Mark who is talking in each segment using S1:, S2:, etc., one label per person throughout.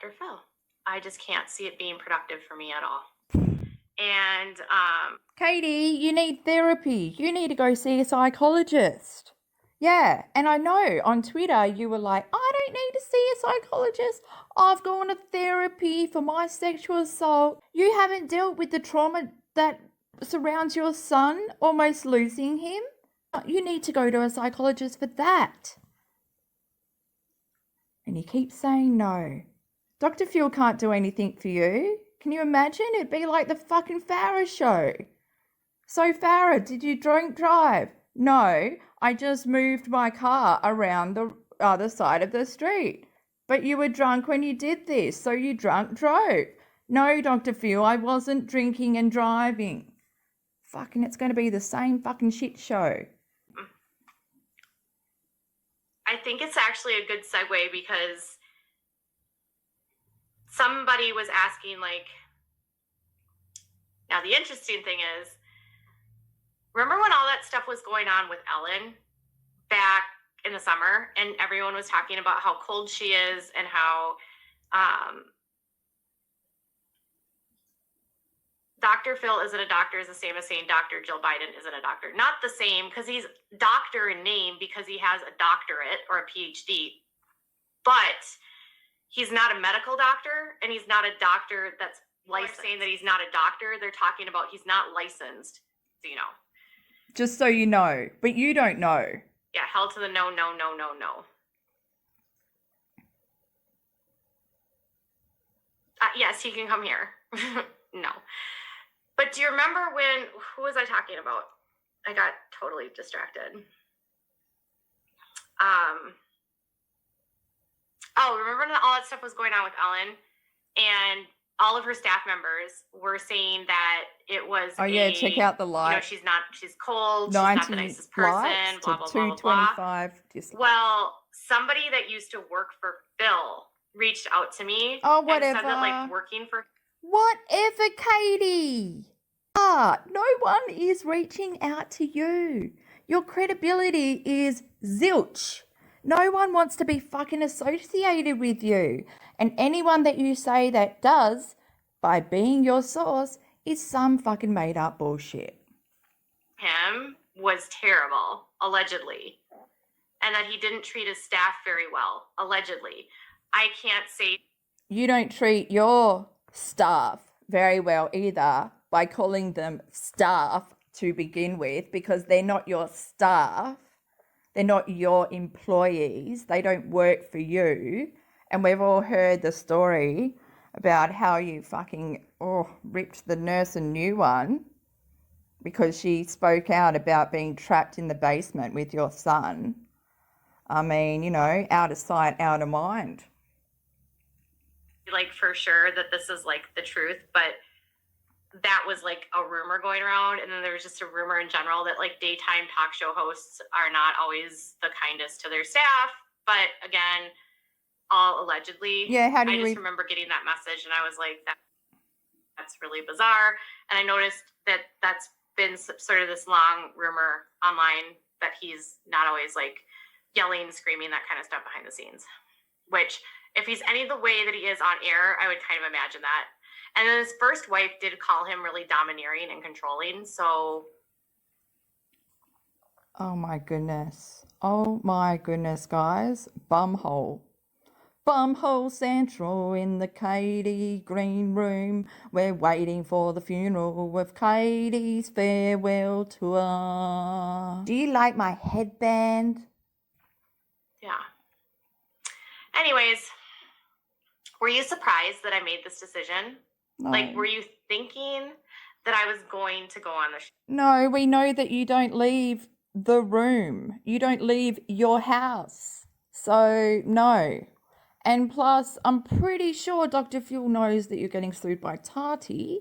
S1: Dr. Phil. I just can't see it being productive for me at all. And
S2: Katie, you need therapy. You need to go see a psychologist. Yeah, and I know on Twitter you were like, I don't need to see a psychologist. I've gone to therapy for my sexual assault. You haven't dealt with the trauma that surrounds your son, almost losing him. You need to go to a psychologist for that. And you keep saying no. Dr. Phil can't do anything for you. Can you imagine? It'd be like the fucking Farrah show. So Farrah, did you drink drive? No, I just moved my car around the other side of the street. But you were drunk when you did this, so you drunk drove. No, Dr. Phil, I wasn't drinking and driving. Fucking, it's going to be the same fucking shit show.
S1: I think it's actually a good segue because somebody was asking, like, now the interesting thing is, remember when all that stuff was going on with Ellen back in the summer and everyone was talking about how cold she is and how Dr. Phil isn't a doctor is the same as saying Dr. Jill Biden isn't a doctor. Not the same, because he's doctor in name because he has a doctorate or a PhD, but he's not a medical doctor and he's not a doctor that's licensed. Saying that he's not a doctor, they're talking about he's not licensed, you know.
S2: Just so you know, but you don't know.
S1: Yeah, hell to the no, no, no, no, no. Yes, he can come here. No. But do you remember when, who was I talking about? I got totally distracted. Remember when all that stuff was going on with Ellen and all of her staff members were saying that it was
S2: check out the light.
S1: You know, she's cold, she's not the nicest person, blah, blah, blah, blah, blah. Well, somebody that used to work for Phil reached out to me and said that, like, working for...
S2: Whatever, Katie. No one is reaching out to you. Your credibility is zilch. No one wants to be fucking associated with you. And anyone that you say that does, by being your source, is some fucking made up bullshit.
S1: Him was terrible, allegedly. And that he didn't treat his staff very well, allegedly. I can't say...
S2: You don't treat your staff very well either by calling them staff to begin with, because they're not your staff. They're not your employees. They don't work for you. And we've all heard the story about how you fucking ripped the nurse a new one because she spoke out about being trapped in the basement with your son. I mean, you know, out of sight, out of mind.
S1: Like, for sure that this is, like, the truth, but that was, like, a rumor going around. And then there was just a rumor in general that, like, daytime talk show hosts are not always the kindest to their staff. But again, all allegedly.
S2: Yeah,
S1: I just remember getting that message and I was like, that's really bizarre. And I noticed that that's been sort of this long rumor online that he's not always, like, yelling, screaming, that kind of stuff behind the scenes, which... if he's any of the way that he is on air, I would kind of imagine that. And then his first wife did call him really domineering and controlling, so...
S2: Oh my goodness, guys. Bumhole. Bumhole Central in the Katie green room. We're waiting for the funeral of Katie's farewell tour. Do you like my headband?
S1: Yeah. Anyways... were you surprised that I made this decision?
S2: No.
S1: Like, were you thinking that I was going to go on the show?
S2: No, we know that you don't leave the room. You don't leave your house. So, no. And plus, I'm pretty sure Dr. Phil knows that you're getting sued by Tati.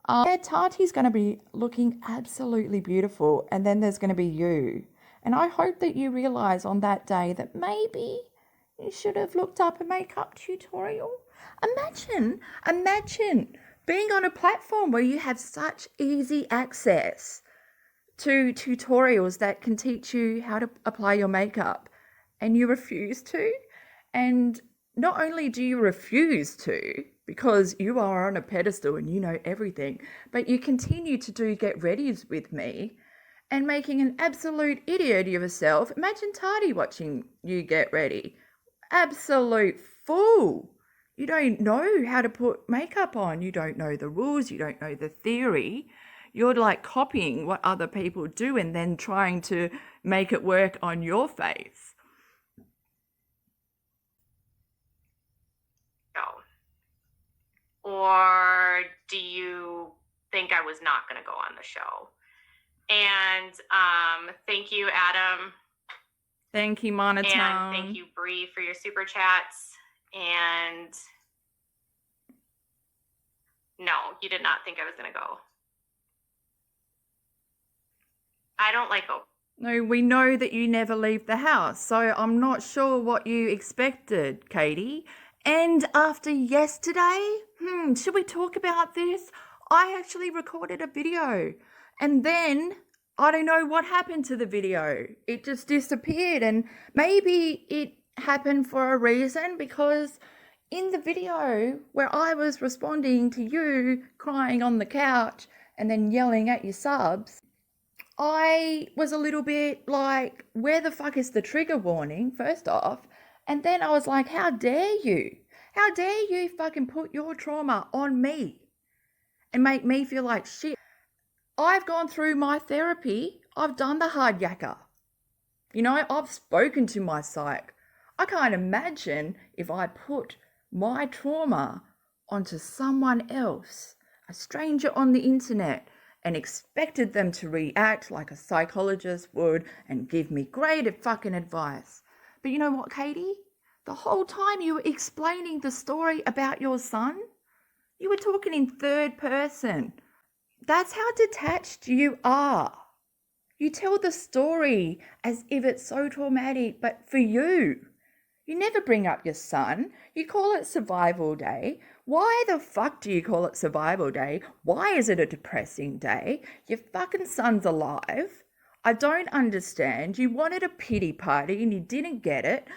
S2: Tati's going to be looking absolutely beautiful. And then there's going to be you. And I hope that you realise on that day that maybe... you should have looked up a makeup tutorial. Imagine being on a platform where you have such easy access to tutorials that can teach you how to apply your makeup and you refuse to. And not only do you refuse to, because you are on a pedestal and you know everything, but you continue to do get readies with me and making an absolute idiot of yourself. Imagine Tardy watching you get ready. Absolute fool. You don't know how to put makeup on. You don't know the rules. You don't know the theory. You're like copying what other people do and then trying to make it work on your face.
S1: No. Or do you think I was not going to go on the show? And thank you, Adam.
S2: Thank you, Monotone.
S1: And thank you, Bree, for your super chats. And no, you did not think I was going to go. I don't like Oprah.
S2: No, we know that you never leave the house, so I'm not sure what you expected, Katie. And after yesterday, should we talk about this? I actually recorded a video, and then I don't know what happened to the video. It just disappeared, and maybe it happened for a reason, because in the video where I was responding to you crying on the couch and then yelling at your subs, I was a little bit like, where the fuck is the trigger warning, first off? And then I was like, how dare you? How dare you fucking put your trauma on me and make me feel like shit? I've gone through my therapy. I've done the hard yakka. You know, I've spoken to my psych. I can't imagine if I put my trauma onto someone else, a stranger on the internet, and expected them to react like a psychologist would and give me great fucking advice. But you know what, Katie? The whole time you were explaining the story about your son, you were talking in third person. That's how detached you are. You tell the story as if it's so traumatic, but for you. You never bring up your son. You call it survival day. Why the fuck do you call it survival day? Why is it a depressing day? Your fucking son's alive. I don't understand. You wanted a pity party and you didn't get it.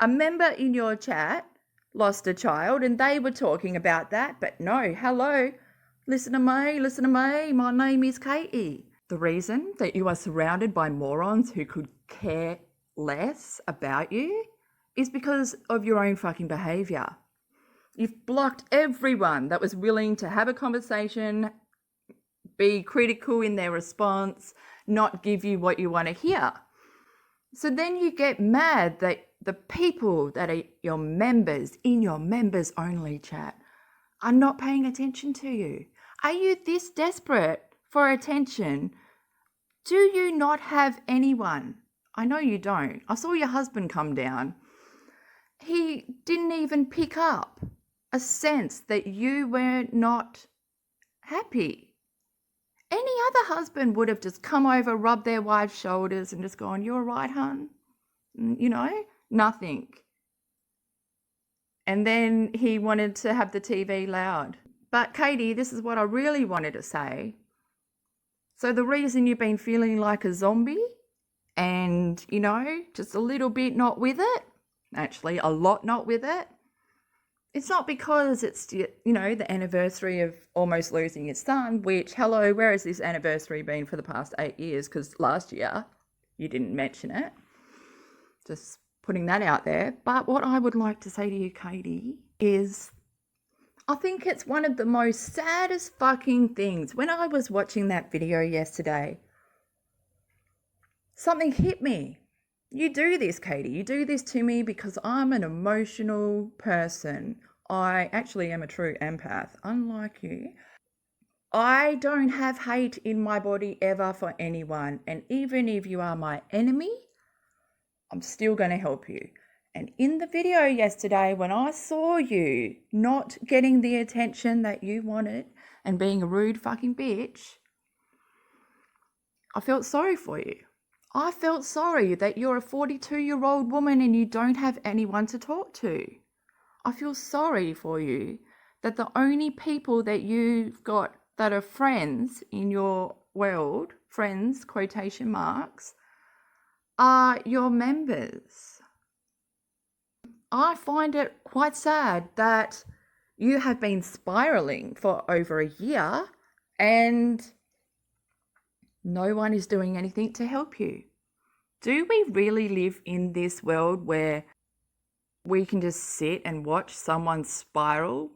S2: A member in your chat lost a child and they were talking about that, but no, hello. Listen to me, my name is Katie. The reason that you are surrounded by morons who could care less about you is because of your own fucking behaviour. You've blocked everyone that was willing to have a conversation, be critical in their response, not give you what you want to hear. So then you get mad that the people that are your members in your members only chat are not paying attention to you. Are you this desperate for attention? Do you not have anyone? I know you don't. I saw your husband come down. He didn't even pick up a sense that you were not happy. Any other husband would have just come over, rubbed their wife's shoulders and just gone, "You all right, hun?" You know, nothing. And then he wanted to have the TV loud. But Katie, this is what I really wanted to say. So the reason you've been feeling like a zombie and, you know, just a little bit not with it, actually a lot not with it, it's not because it's, you know, the anniversary of almost losing your son, which, hello, where has this anniversary been for the past 8 years? Because last year you didn't mention it. Just putting that out there. But what I would like to say to you, Katie, is I think it's one of the most saddest fucking things. When I was watching that video yesterday, something hit me. You do this, Katie. You do this to me because I'm an emotional person. I actually am a true empath, unlike you. I don't have hate in my body ever for anyone. And even if you are my enemy, I'm still going to help you. And in the video yesterday, when I saw you not getting the attention that you wanted and being a rude fucking bitch, I felt sorry for you. I felt sorry that you're a 42-year-old woman and you don't have anyone to talk to. I feel sorry for you that the only people that you've got that are friends in your world, friends, quotation marks, are your members. I find it quite sad that you have been spiraling for over a year and no one is doing anything to help you. Do we really live in this world where we can just sit and watch someone spiral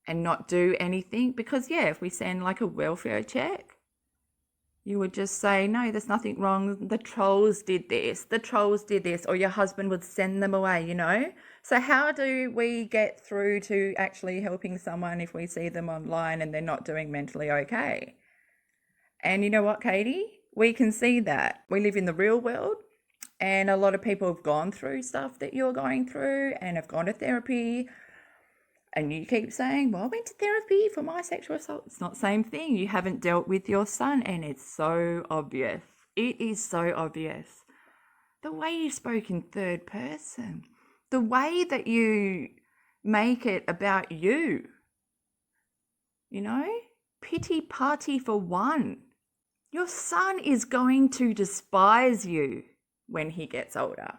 S2: and not do anything? Because, yeah, if we send like a welfare check, you would just say, no, there's nothing wrong. The trolls did this. The trolls did this. Or your husband would send them away, you know? So how do we get through to actually helping someone if we see them online and they're not doing mentally okay? And you know what, Katie? We can see that. We live in the real world, and a lot of people have gone through stuff that you're going through and have gone to therapy. And you keep saying, well, I went to therapy for my sexual assault. It's not the same thing. You haven't dealt with your son, and it's so obvious. It is so obvious. The way you spoke in third person, the way that you make it about you, you know, pity party for one. Your son is going to despise you when he gets older.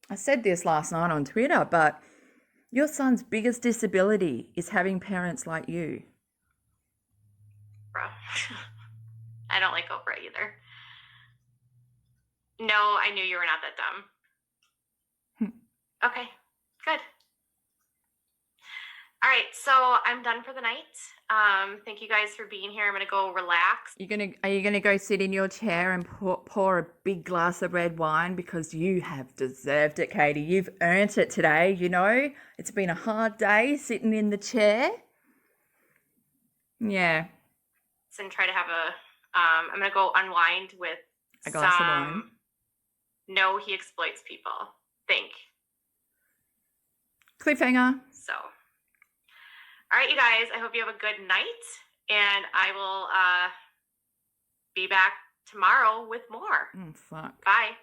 S2: I said this last night on Twitter, but your son's biggest disability is having parents like you.
S1: Bro. I don't like Oprah either. No, I knew you were not that dumb. Okay, good. All right, so I'm done for the night. Thank you guys for being here. I'm gonna go relax.
S2: Are you gonna go sit in your chair and pour a big glass of red wine, because you have deserved it, Katie. You've earned it today. You know, it's been a hard day sitting in the chair. Yeah.
S1: And try to have I'm gonna go unwind with
S2: a glass of wine.
S1: No, he exploits people. Think.
S2: Cliffhanger.
S1: So. All right, you guys, I hope you have a good night, and I will be back tomorrow with more.
S2: Fuck.
S1: Bye.